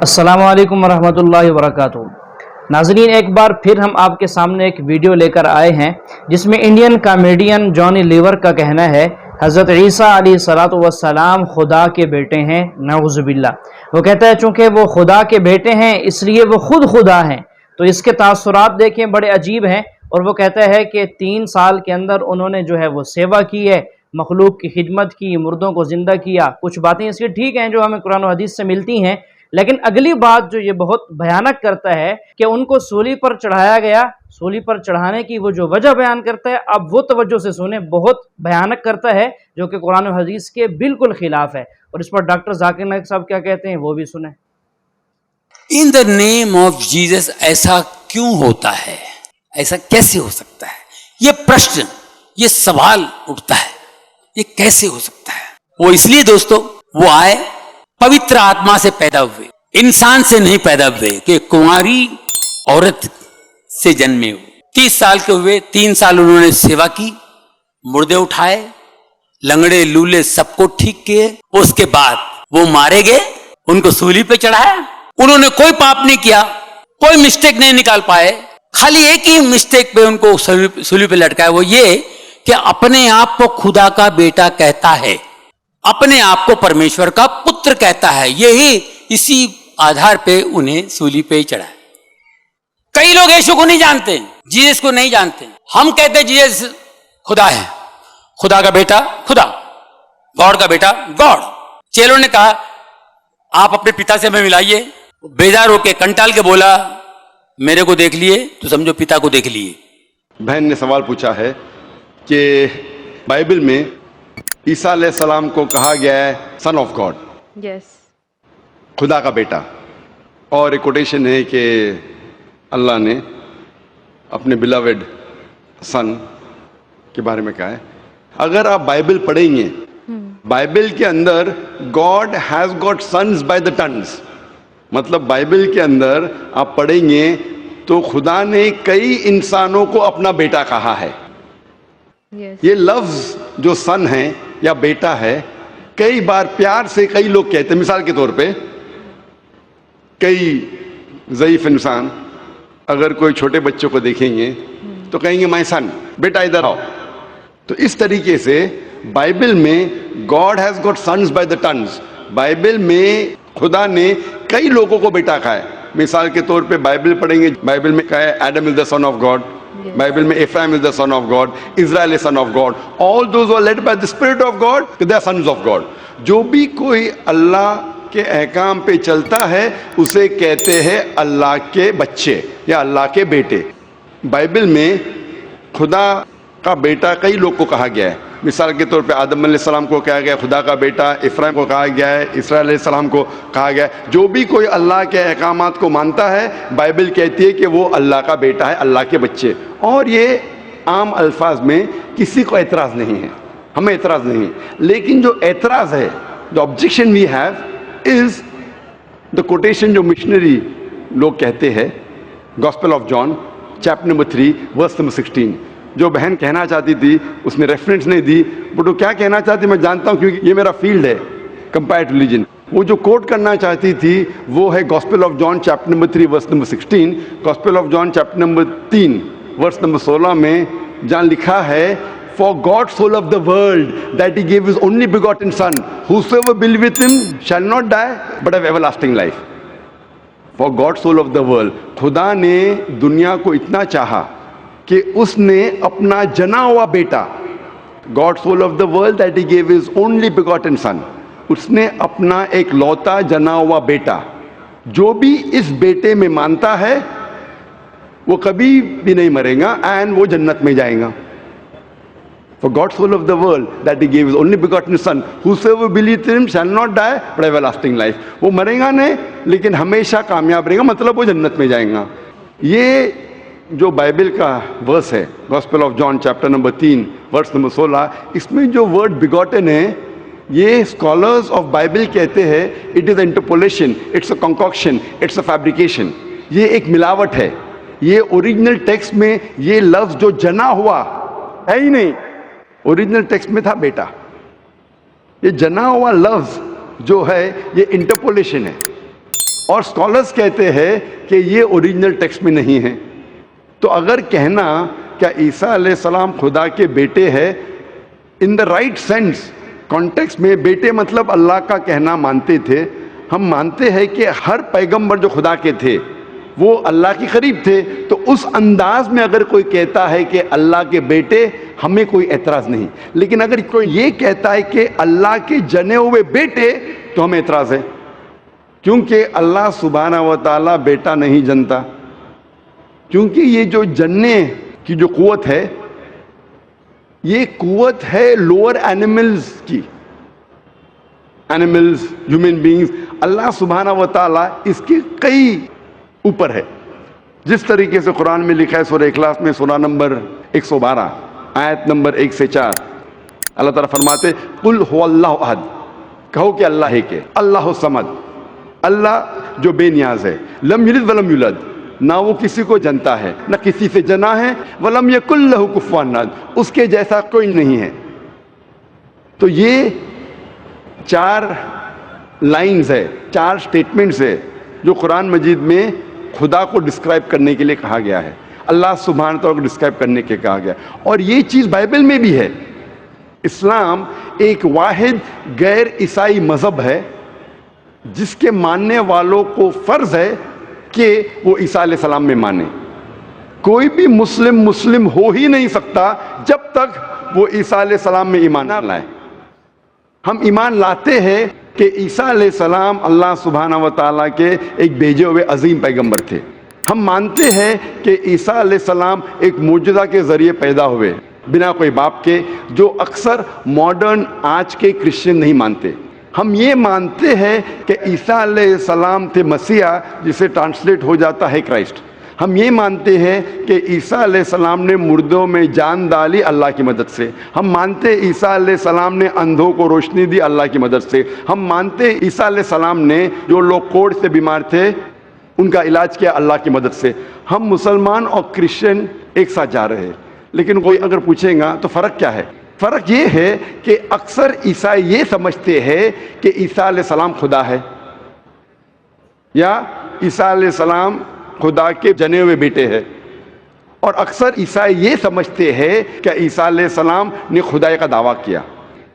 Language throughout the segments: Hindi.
अस्सलामु अलैकुम वरहमतुल्लाहि वबरकातुहू। नाज़रीन, एक बार फिर हम आपके सामने एक वीडियो लेकर आए हैं जिसमें इंडियन कॉमेडियन जॉनी लीवर का कहना है हज़रत ईसा अलैहिस्सलातु वस्सलाम खुदा के बेटे हैं। नऊज़ुबिल्लाह। वो कहता है चूँकि वो खुदा के बेटे हैं इसलिए वो खुद खुदा हैं। तो इसके तासुरात देखें, बड़े अजीब हैं। और वो कहता है कि 3 साल के अंदर उन्होंने जो है वो सेवा की है, मखलूक की खिदमत की, मुर्दों को ज़िंदा किया। कुछ बातें इसकी ठीक हैं जो हमें कुरान और हदीस से मिलती हैं, लेकिन अगली बात जो ये बहुत भयानक करता है कि उनको सूली पर चढ़ाया गया। सूली पर चढ़ाने की वो जो वजह बयान करता है, अब वो तवज्जो से सुने, बहुत भयानक करता है जो कि कुरान और हदीस के बिल्कुल खिलाफ है। और इस पर डॉक्टर जाकिर नाइक साहब क्या कहते हैं वो भी सुने। In the name of Jesus ऐसा क्यों होता है, ऐसा कैसे हो सकता है? ये प्रश्न, ये सवाल उठता है, ये कैसे हो सकता है? वो इसलिए दोस्तों, वो आए पवित्र आत्मा से पैदा हुए, इंसान से नहीं पैदा हुए कि कुंवारी औरत से जन्मे हुए। 30 साल के हुए, 3 साल उन्होंने सेवा की, मुर्दे उठाए, लंगड़े लूले सबको ठीक किए। उसके बाद वो मारे गए, उनको सूली पे चढ़ाया। उन्होंने कोई पाप नहीं किया, कोई मिस्टेक नहीं निकाल पाए। खाली एक ही मिस्टेक पे उनको सूली पे लटकाया, वो ये कि अपने आप को खुदा का बेटा कहता है, अपने आप को परमेश्वर का पुत्र कहता है। यही इसी आधार पे उन्हें सूली पे चढ़ाया। कई लोग यीशु को नहीं जानते, जीसस को नहीं जानते। हम कहते जीसस खुदा है, खुदा का बेटा खुदा, गॉड का बेटा गॉड। चेलों ने कहा आप अपने पिता से हमें मिलाइए। बेजार होके कंटाल के बोला मेरे को देख लिए तो समझो पिता को देख लिए। बहन ने सवाल पूछा है कि बाइबल में ईसा अलैहिस्सलाम को कहा गया है सन ऑफ गॉड, खुदा का बेटा। और एक कोटेशन है कि अल्लाह ने अपने बिलवेड सन के बारे में कहा है। अगर आप बाइबल पढ़ेंगे, बाइबल के अंदर God has got sons by the tons, मतलब बाइबल के अंदर आप पढ़ेंगे तो खुदा ने कई इंसानों को अपना बेटा कहा है। ये लफ्ज जो सन है या बेटा है, कई बार प्यार से कई लोग कहते हैं। मिसाल के तौर पे कई ज़ईफ इंसान अगर कोई छोटे बच्चों को देखेंगे तो कहेंगे माय सन, बेटा इधर आओ। तो इस तरीके से बाइबल में God has got sons by the tons. Bible में खुदा ने कई लोगों को बेटा कहा है। मिसाल के तौर पे बाइबल पढ़ेंगे, बाइबल में कहा है Adam is the son of God, Bible में Ephraim is the son of God, Israel is son of God, all those are led by the spirit of God, they are sons of God. जो भी कोई अल्लाह के अहकाम पे चलता है उसे कहते हैं अल्लाह के बच्चे या अल्लाह के बेटे। बाइबल में खुदा का बेटा कई लोग को कहा गया है। मिसाल के तौर पे आदम अलैहिस्सलाम को कहा गया खुदा का बेटा, इफ्राइम को कहा गया है, इसराइल अलैहिस्सलाम को कहा गया है। जो भी कोई अल्लाह के अहकामात को मानता है, बाइबल कहती है कि वो अल्लाह का बेटा है, अल्लाह के बच्चे। और ये आम अल्फाज में किसी को एतराज़ नहीं है, हमें एतराज़ नहीं है। लेकिन जो एतराज़ है, जो objection we have is the quotation जो मिशनरी लोग कहते हैं, gospel of John chapter number 3 verse number 16। जो बहन कहना चाहती थी उसने रेफरेंस नहीं दी, बट वो क्या कहना चाहती मैं जानता हूँ क्योंकि ये मेरा फील्ड है, कंपेयर्ड रिलीजन। वो जो कोट करना चाहती थी वो है gospel of John chapter number 3 verse number 16। Gospel of John chapter number 3 verse number 16 में जहाँ लिखा है For God so loved the world that he gave his only begotten son, whosoever believeth with him shall not die but have everlasting life. For God so loved the world, खुदा ने दुनिया को इतना चाहा कि उसने अपना जना हुआ बेटा, God so loved the world that he gave his only begotten son, उसने अपना एक लौता जना हुआ बेटा, जो भी इस बेटे में मानता है वो कभी भी नहीं मरेगा एंड वो जन्नत में जाएगा। For God so loved the world that he gave his only begotten son, whosoever believes in him shall not die but have everlasting life. वो मरेगा नहीं लेकिन हमेशा कामयाब रहेगा, मतलब वो जन्नत में जाएगा। ये जो बाइबल का वर्स है, gospel of John chapter number 3 verse number 16, इसमें जो वर्ड बिगॉटन है, ये स्कॉलर्स ऑफ बाइबल कहते हैं it is interpolation, it's a concoction, it's a fabrication. ये एक मिलावट है। ये ओरिजिनल टेक्स्ट में ये लफ्ज जो जना हुआ है ही नहीं, ओरिजिनल टेक्स्ट में था बेटा। ये जना हुआ लफ्ज जो है ये इंटरपोलेशन है। और स्कॉलर्स कहते हैं कि ये ओरिजिनल टेक्स्ट में नहीं है। तो अगर कहना क्या ईसा अलैहिस्सलाम खुदा के बेटे हैं, in the right sense context में बेटे मतलब अल्लाह का कहना मानते थे। हम मानते हैं कि हर पैगंबर जो खुदा के थे वो अल्लाह के करीब थे, तो उस अंदाज में अगर कोई कहता है कि अल्लाह के बेटे, हमें कोई एतराज़ नहीं। लेकिन अगर कोई ये कहता है कि अल्लाह के जने हुए बेटे, तो हमें एतराज़ है, क्योंकि अल्लाह सुब्हाना व तआला बेटा नहीं जनता। क्योंकि ये जो जनने की जो कुव्वत है, ये कुव्वत है लोअर एनिमल्स की, एनिमल्स, ह्यूमन बींग्स। अल्लाह सुब्हाना व तआला इसके कई ऊपर है। जिस तरीके से कुरान में लिखा है सूरह इखलास में सूरह नंबर 112 आयत नंबर 1 से 4, अल्लाह ताला फरमाते कुल हुवल्लाहु अहद, कहो कि अल्लाह है के, अल्लाहु समद, अल्लाह जो बेनियाज है, लम यलिद वलम यूलद, ना वो किसी को जनता है ना किसी से जना है, वलम यकुल लहु कुफुवन अहद, उसके जैसा कोई नहीं है। तो ये 4 लाइन्स है, 4 स्टेटमेंट्स है जो कुरान मजीद में खुदा को डिस्क्राइब करने के लिए कहा गया है, अल्लाह सुब्हान तआला को डिस्क्राइब करने के कहा गया। और ये चीज़ बाइबल में भी है। इस्लाम एक वाहिद गैर ईसाई मज़हब है जिसके मानने वालों को फ़र्ज़ है कि वो ईसा अलैहिस्सलाम में माने। कोई भी मुस्लिम हो ही नहीं सकता जब तक वो ईसा अलैहिस्सलाम में ईमान ना लाए। हम ईमान लाते हैं कि ईसा अलैहिस्सलाम अल्लाह सुब्हाना व तआला के एक भेजे हुए अजीम पैगंबर थे। हम मानते हैं कि ईसा अलैहिस्सलाम एक मौजूदा के ज़रिए पैदा हुए बिना कोई बाप के, जो अक्सर मॉडर्न आज के क्रिश्चियन नहीं मानते। हम ये मानते हैं कि ईसा अलैहिस्सलाम थे मसीहा, जिसे ट्रांसलेट हो जाता है क्राइस्ट। हम ये मानते हैं कि ईसा अलैहिस्सलाम ने मुर्दों में जान डाली अल्लाह की मदद से। हम मानते हैं ईसा अलैहिस्सलाम ने अंधों को रोशनी दी अल्लाह की मदद से। हम मानते हैं ईसा अलैहिस्सलाम ने जो लोग कोढ़ से बीमार थे उनका इलाज किया अल्लाह की मदद से। हम मुसलमान और क्रिश्चियन एक साथ जा रहे हैं। लेकिन कोई अगर पूछेगा तो फ़र्क क्या है? फ़र्क ये है कि अक्सर ईसाई ये समझते हैं कि ईसा अलैहिस्सलाम खुदा है या ईसा अलैहिस्सलाम खुदा के जने हुए बेटे हैं, और अक्सर ईसाई ये समझते हैं कि ईसा अलैहिस्सलाम ने खुदाई का दावा किया।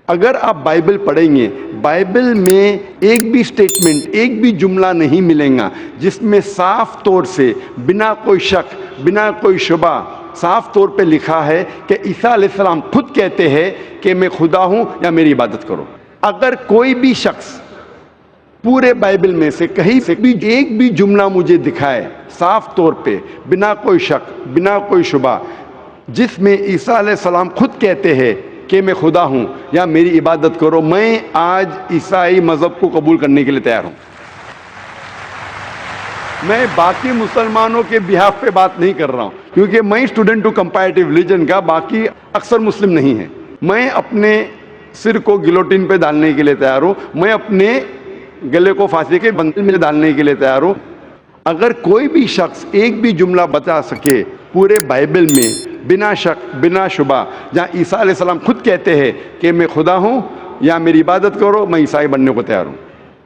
अगर आप बाइबल पढ़ेंगे, बाइबल में एक भी स्टेटमेंट, एक भी जुमला नहीं मिलेगा जिसमें साफ तौर से, बिना कोई शक, बिना कोई शुबा, साफ तौर पे लिखा है कि ईसा अलैहिस्सलाम खुद कहते हैं कि मैं खुदा हूँ या मेरी इबादत करो। अगर कोई भी शख्स पूरे बाइबल में से कहीं से भी एक भी जुमला मुझे दिखाए साफ तौर पे, बिना कोई शक, बिना कोई शुबा, जिसमें ईसा अलैहिस्सलाम खुद कहते हैं कि मैं खुदा हूँ या मेरी इबादत करो, मैं आज ईसाई मज़हब को कबूल करने के लिए तैयार हूँ। मैं बाकी मुसलमानों के बिहाफ पे बात नहीं कर रहा हूँ, क्योंकि मैं स्टूडेंट हूँ कंपैरेटिव रिलीजन का, बाकी अक्सर मुस्लिम नहीं है। मैं अपने सिर को गिलोटिन पे डालने के लिए तैयार हूँ, मैं अपने गले को फांसी के बंधन में डालने के लिए तैयार हूँ। अगर कोई भी शख्स एक भी जुमला बता सके पूरे बाइबल में बिना शक, बिना शुबा, जहाँ ईसा अलैहिस्सलाम खुद कहते हैं कि मैं खुदा हूँ या मेरी इबादत करो, मैं ईसाई बनने को तैयार हूँ।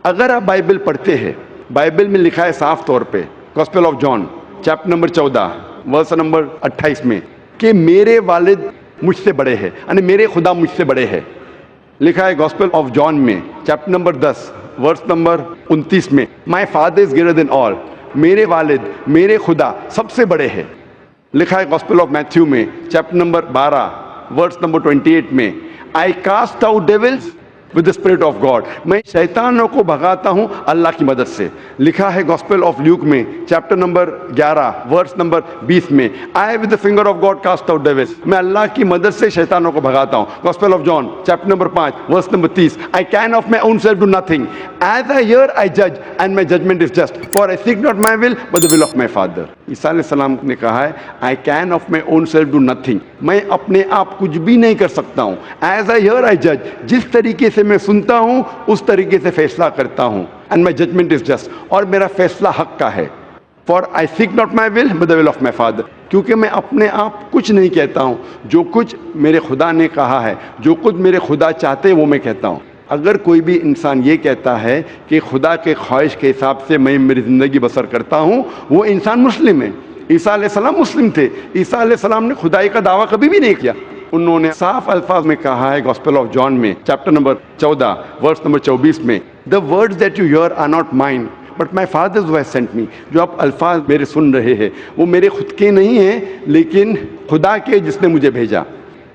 अगर आप बाइबल पढ़ते हैं, बाइबल में लिखा है साफ तौर पे, gospel of John chapter number 14 verse number 28 में, कि मेरे वालिद मुझसे बड़े हैं, यानी मेरे खुदा मुझसे बड़े हैं। लिखा है गॉस्पेल ऑफ जॉन में चैप्टर नंबर 10 वर्स नंबर 29 में, my father is greater than all, मेरे वालिद, मेरे खुदा सबसे बड़े हैं। लिखा है गॉस्पेल ऑफ मैथ्यू में चैप्टर नंबर 12 वर्स नंबर 28 में, I cast out devils with the spirit of God, मैं शैतानों को भगाता हूं अल्लाह की मदद से। लिखा है गॉस्पेल ऑफ ल्यूक में चैप्टर नंबर 11 वर्स नंबर 20 में, I with the finger of God cast out devils, मैं अल्लाह की मदद से शैतानों को भगाता हूं। Gospel of John chapter number 5 verse number 30, I can of my own self do nothing, as I hear I जज and my judgement is just, for I seek not my will but the will of my father. ईसा अलैहिस्सलाम ने कहा है I can of my own self do nothing, मैं अपने आप कुछ भी नहीं कर सकता हूं। एज आई हियर आई जज, जिस तरीके से मैं सुनता हूं उस तरीके से फैसला करता हूं। And my judgement is just, और मेरा फैसला हक का है। For I seek not my will but the will of my father, क्योंकि मैं अपने आप कुछ नहीं कहता हूं, जो कुछ मेरे खुदा ने कहा है, जो कुछ मेरे खुदा चाहते हैं वो मैं कहता हूं। अगर कोई भी इंसान ये कहता है कि खुदा के ख्वाहिश के हिसाब से मैं मेरी ज़िंदगी बसर करता हूँ, वो इंसान मुस्लिम है। ईसा अलैहिस्सलाम मुस्लिम थे। ईसा अलैहिस्सलाम ने खुदाई का दावा कभी भी नहीं किया। उन्होंने साफ अल्फाज में कहा है गॉस्पेल ऑफ जॉन में चैप्टर नंबर 14 वर्स नंबर 24 में, the words that you hear are not mine but my father's who has sent me. जो आप अल्फाज मेरे सुन रहे हैं वो मेरे खुद के नहीं हैं, लेकिन खुदा के जिसने मुझे भेजा।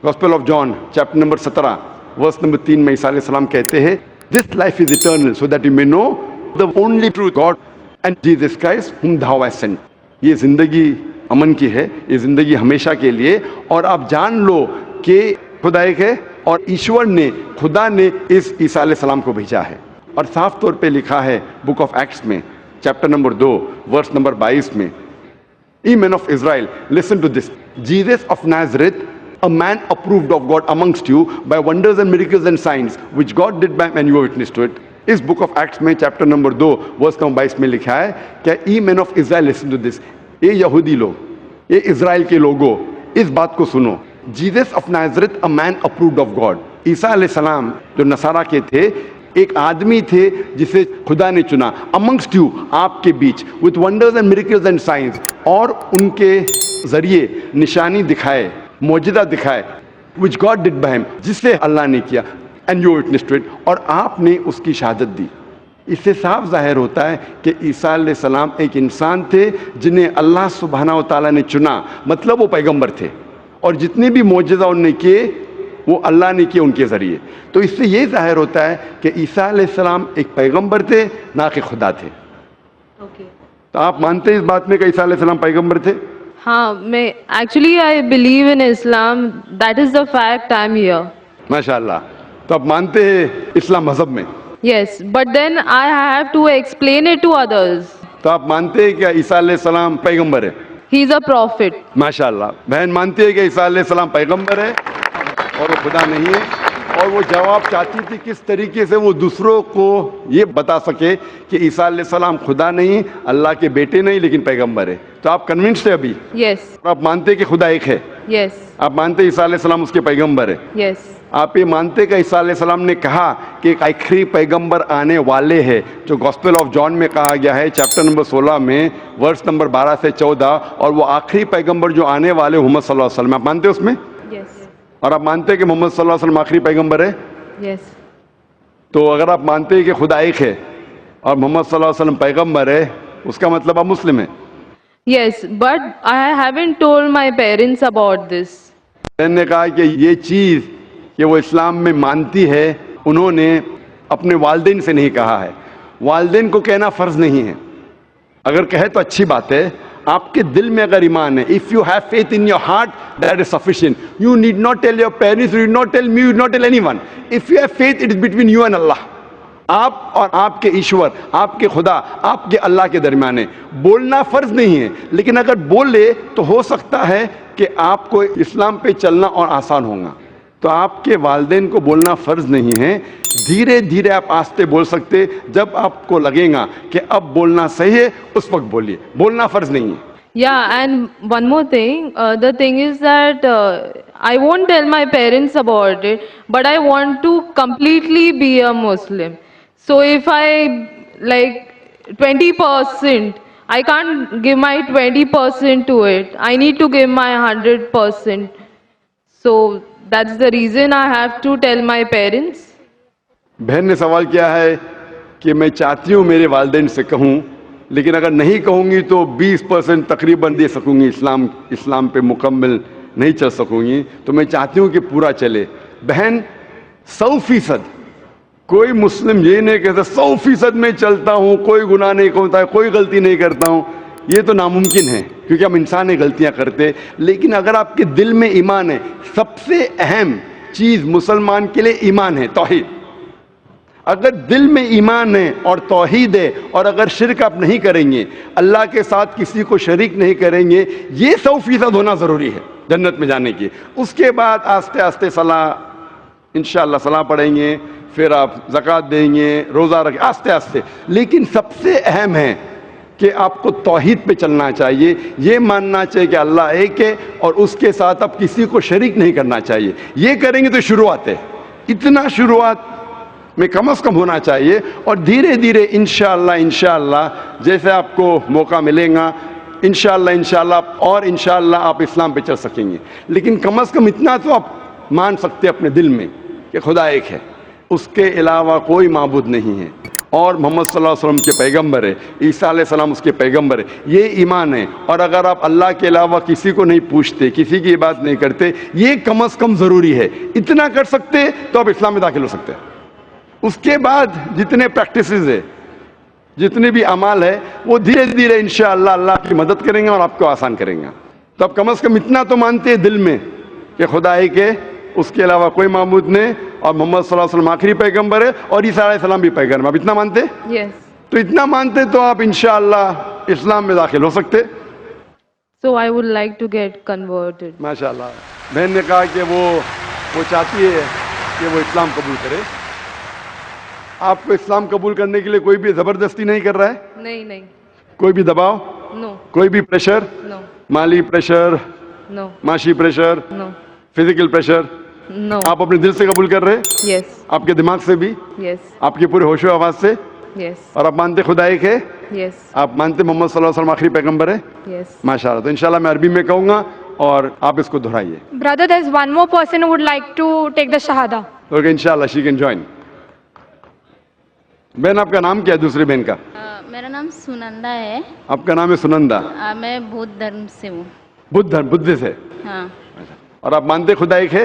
Gospel of John chapter number 17 verse number 3 में ईसा अलैहिस्सलाम कहते हैं, this life is eternal so that you may know the only true God and Jesus Christ whom thou hast sent। ये जिंदगी अमन की है, ये जिंदगी हमेशा के लिए, और आप जान लो कि खुदा एक है और ईश्वर ने, खुदा ने इस ईसा अलैहिस्सलाम को भेजा है। और साफ तौर पे लिखा है बुक ऑफ एक्ट्स में चैप्टर नंबर 2 वर्स नंबर 22 में, Ye men of Israel, listen to this. Jesus of Nazareth, a man approved of God amongst you by wonders and miracles and signs, which God did by and you were witness to it. इस बुक ऑफ एक्ट्स में चैप्टर नंबर 2 वर्स नंबर 22 में लिखा है क्या, ye man of Israel listen to this, ये यहूदी लोग, ये इजराइल के लोगों, इस बात को सुनो। Jesus of Nazareth a man approved of God. ईसा अलैहिस्सलाम जो नसारा के थे, एक आदमी थे जिसे खुदा ने चुना, अमंगस्ट यू, आपके बीच, with wonders and miracles and signs, और उनके जरिए निशानी दिखाए, मौजूदा दिखाए, which God did by him, जिससे अल्लाह ने किया, and you witness to it, और आपने उसकी शहादत दी। इससे साफ जाहिर होता है कि ईसा अलैहिस्सलाम एक इंसान थे जिन्हें अल्लाह सुब्हाना व तआला ने चुना, मतलब वो पैगंबर थे, और जितने भी मौजूदा उन्होंने किए वो अल्लाह ने किए उनके ज़रिए। तो इससे ये जाहिर होता है कि ईसा अलैहिस्सलाम एक पैगंबर थे, ना कि खुदा थे। तो आप मानते हैं इस बात में कि ईसा अलैहिस्सलाम पैगंबर थे? हाँ, मैं actually I believe in Islam, that is the fact, I am here. माशाअल्लाह। तो आप मानते हैं इस्लाम मजहब में? Yes, but then I have to explain it to others. तो आप मानते हैं कि ईसा अलैहिस्सलाम पैगंबर है? He is a prophet. माशाअल्लाह। बहन मानती है कि ईसा अलैहिस्सलाम पैगंबर है और वो खुदा नहीं है, और वो जवाब चाहती थी किस तरीके से वो दूसरों को ये बता सके कि ईसा अलैहिस्सलाम खुदा नहीं, अल्लाह के बेटे नहीं, लेकिन पैगंबर है। तो आप कन्विंस्ड है अभी? यस। आप मानते हैं कि खुदा एक है? यस। आप मानते हैं ईसा अलैहिस्सलाम उसके पैगंबर है? यस। आप ये मानते कि ईसा अलैहिस्सलाम ने कहा कि एक आखिरी पैगंबर आने वाले हैं, जो गॉस्पेल ऑफ जॉन में कहा गया है चैप्टर नंबर 16 में वर्स नंबर 12 से 14, और वो आखिरी पैगंबर जो आने वाले मोहम्मद सल्लल्लाहु अलैहि वसल्लम, आप मानते हैं उसमें? यस। और आप मानते हैं कि मोहम्मद सल्लल्लाहु अलैहि वसल्लम आखिरी पैगंबर है? यस। तो अगर आप मानते हैं कि खुदा एक है और मोहम्मद सल्लल्लाहु अलैहि वसल्लम पैगंबर है, उसका मतलब आप मुस्लिम हैं? Yes, but I haven't told my parents about this. मैंने कहा कि ये चीज़ कि वो इस्लाम में मानती है, उन्होंने अपने वालिदैन से नहीं कहा है। वालिदैन को कहना फ़र्ज़ नहीं है, अगर कहे तो अच्छी बात है। आपके दिल में अगर ईमान है, if you have faith in your heart, that is sufficient. You need not tell your parents, you need not tell me, you need not tell anyone. If you have faith, it is between you and अल्लाह। आप और आपके ईश्वर, आपके खुदा, आपके अल्लाह के दरमियान है। बोलना फ़र्ज़ नहीं है, लेकिन अगर बोले तो हो सकता है कि आपको इस्लाम पे चलना और आसान होगा। तो आपके वालिदैन को बोलना फ़र्ज़ नहीं है, धीरे धीरे आप आस्ते बोल सकते। जब आपको लगेगा कि अब बोलना सही है, उस वक्त बोलिए, बोलना फ़र्ज़ नहीं है। Yeah, and one more thing, the thing is that I won't tell my parents about it, but I want to completely be a Muslim. So if I like 20%, I can't give my 20% to it. I need to give my 100%. So that's the reason I have to tell my parents. बहन ने सवाल किया है कि मैं चाहती हूँ मेरे वालिदैन से कहूँ, लेकिन अगर नहीं कहूँगी तो 20% तकरीबन दे सकूँगी, इस्लाम पे मुकम्मल नहीं चल सकूँगी। तो मैं चाहती हूँ कि पूरा चले। बहन 100%, कोई मुस्लिम ये नहीं कहता 100% में चलता हूँ, कोई गुनाह नहीं करता, कोई गलती नहीं करता हूँ, ये तो नामुमकिन है, क्योंकि हम इंसान है, गलतियाँ करते। लेकिन अगर आपके दिल में ईमान है, सबसे अहम चीज़ मुसलमान के लिए ईमान है, तौहीद। अगर दिल में ईमान है और तौहीद है, और अगर शिरक आप नहीं करेंगे, अल्लाह के साथ किसी को शरीक नहीं करेंगे, ये 100% होना ज़रूरी है जन्नत में जाने की। उसके बाद आस्ते आस्ते सलाह, इंशाअल्लाह सलाह पढ़ेंगे, फिर आप ज़कात देंगे, रोज़ा रखें, आस्ते आस्ते। लेकिन सबसे अहम है कि आपको तौहीद पे चलना चाहिए, ये मानना चाहिए कि अल्लाह एक है और उसके साथ आप किसी को शरीक नहीं करना चाहिए। ये करेंगे तो शुरुआत है, इतना शुरुआत में कम से कम होना चाहिए। और धीरे धीरे इंशाअल्लाह जैसे आपको मौका मिलेगा इंशाअल्लाह और इंशाअल्लाह आप इस्लाम पे चल सकेंगे। लेकिन कम से कम इतना तो आप मान सकते हैं अपने दिल में कि खुदा एक है, उसके अलावा कोई माबूद नहीं है, और मोहम्मद सल्लल्लाहु अलैहि वसल्लम के पैगंबर है, ईसा अलैहिस्सलाम उसके पैगंबर है, ये ईमान है। और अगर आप अल्लाह के अलावा किसी को नहीं पूछते, किसी की बात नहीं करते, ये कम से कम ज़रूरी है। इतना कर सकते तो आप इस्लाम में दाखिल हो सकते हैं। उसके बाद जितने प्रैक्टिसेस है, जितने भी अमाल है, वो धीरे धीरे इंशाअल्लाह अल्लाह की मदद करेंगे और आपको आसान करेंगे। तो आप कम से कम इतना तो मानते हैं दिल में कि खुदा एक है, उसके अलावा कोई माबूद नहीं, और मोहम्मद सल्लल्लाहु अलैहि वसल्लम आखिरी पैगंबर है, और ईसा अलैहिस्सलाम भी पैगंबर। आप इतना मानते? Yes. तो इतना मानते तो आप इंशाअल्लाह इस्लाम में दाखिल हो सकते। So I would like to get converted. माशाअल्लाह, बहन ने कहा कि वो चाहती है कि वो इस्लाम कबूल करे। आपको इस्लाम कबूल करने के लिए कोई भी ज़बरदस्ती नहीं कर रहा है? नहीं। कोई भी दबाव? No. कोई भी प्रेशर? No. माली प्रेशर, No. माशी pressure, No. Physical pressure? No. आप अपने दिल से कबूल कर रहे हैं? Yes. आपके दिमाग से भी? Yes. आपके पूरे होशो आवाज से? Yes. और आप मानते खुदा एक है? Yes. आप मानते मोहम्मद सल्लल्लाहु अलैहि वसल्लम आखिरी पैगंबर है? Yes. माशाअल्लाह। तो इंशाल्लाह मैं अरबी में कहूँगा और आप इसको दोहराइए। Brother, there's one more person who would like to take the Shahada. Okay, इंशाल्लाह शी कैन जॉइन। बहन आपका नाम क्या है दूसरी बहन का? मेरा नाम सुनंदा है। आपका नाम है सुनंदा। मैं बौद्ध धर्म से हूँ। बुद्ध धर्म, बुद्ध से? हाँ। और आप मानते खुदा एक है?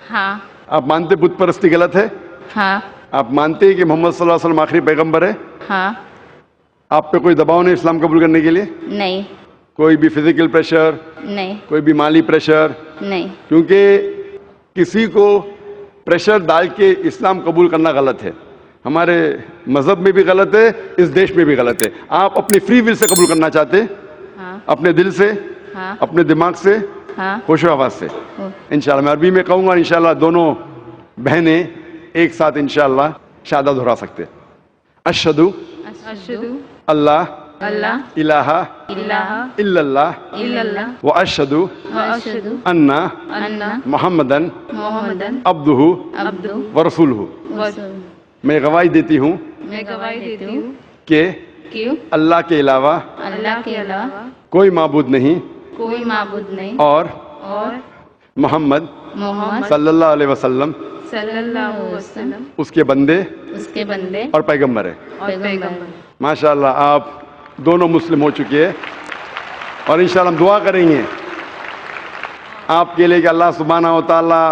हाँ। आप मानते बुत परस्ती गलत है? हाँ। आप मानते हैं कि मोहम्मद सल्लल्लाहु अलैहि वसल्लम आखिरी पैगंबर है? हाँ। आप पे कोई दबाव नहीं इस्लाम कबूल करने के लिए? नहीं। कोई भी फिजिकल प्रेशर? नहीं। कोई भी माली प्रेशर? नहीं। क्योंकि किसी को प्रेशर डाल के इस्लाम कबूल करना गलत है, हमारे मजहब में भी गलत है, इस देश में भी गलत है। आप अपनी फ्री विल से कबूल करना चाहते? हाँ। अपने दिल से? हाँ। अपने दिमाग से? हाँ। होशो आवाज से? इंशाल्लाह मैं अरबी में कहूँगा, इंशाल्लाह दोनों बहनें एक साथ इंशाल्लाह शहादत दोहरा सकते। अशहदु Ashhadu अल्लाह अल्लाह इलाहा इलाहा इल्लल्लाह इल्लल्लाह व अशहदु व अशहदु अन्ना अन्ना मुहम्मदन मोहम्मदन अब्दुहु अब्दु व रसूलुहु। वसूल। मैं गवाही देती हूँ मैं गवाही देती हूँ कि क्यों अल्लाह के अलावा अल्लाह के अलावा कोई माबूद नहीं कोई माबूद नहीं और और मोहम्मद मोहम्मद सल्लल्लाहु अलैहि वसल्लम सल्लल्लाहु अलैहि वसल्लम उसके बंदे उसके बंदे और पैगंबर है। और पैगंबर। माशाल्लाह आप दोनों मुस्लिम हो चुके हैं, और इंशाल्लाह हम दुआ करेंगे आपके लिए कि अल्लाह सुब्हानहू व तआला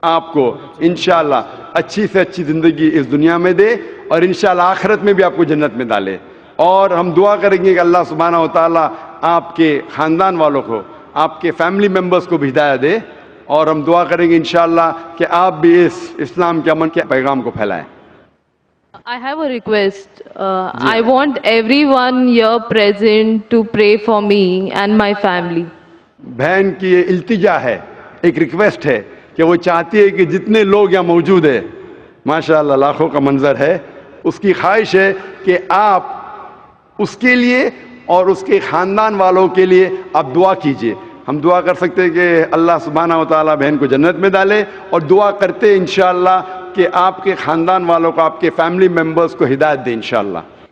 आपको इंशाल्लाह अच्छी से अच्छी ज़िंदगी इस दुनिया में दे, और इंशाल्लाह आखिरत में भी आपको जन्नत में डाले। और हम दुआ करेंगे कि अल्लाह सुब्हानहू व तआला आपके ख़ानदान वालों को, आपके फैमिली मेम्बर्स को भी हिदायत दे, और हम दुआ करेंगे इंशाल्लाह कि आप भी इस इस्लाम के अमन के पैगाम को फैलाएं। I have a request. I want everyone here present to pray for me and my family. बहन की ये इल्तिजा है, एक रिक्वेस्ट है कि वो चाहती है कि जितने लोग यहाँ मौजूद है, माशाअल्लाह लाखों का मंजर है, उसकी ख्वाहिश है कि आप उसके लिए और उसके ख़ानदान वालों के लिए आप दुआ कीजिए। हम दुआ कर सकते हैं कि अल्लाह सुब्हानहू व तआला बहन को जन्नत में डाले, और दुआ करते इंशाअल्लाह कि आपके ख़ानदान वालों को, आपके फैमिली मेम्बर्स को हिदायत दे इंशाअल्लाह।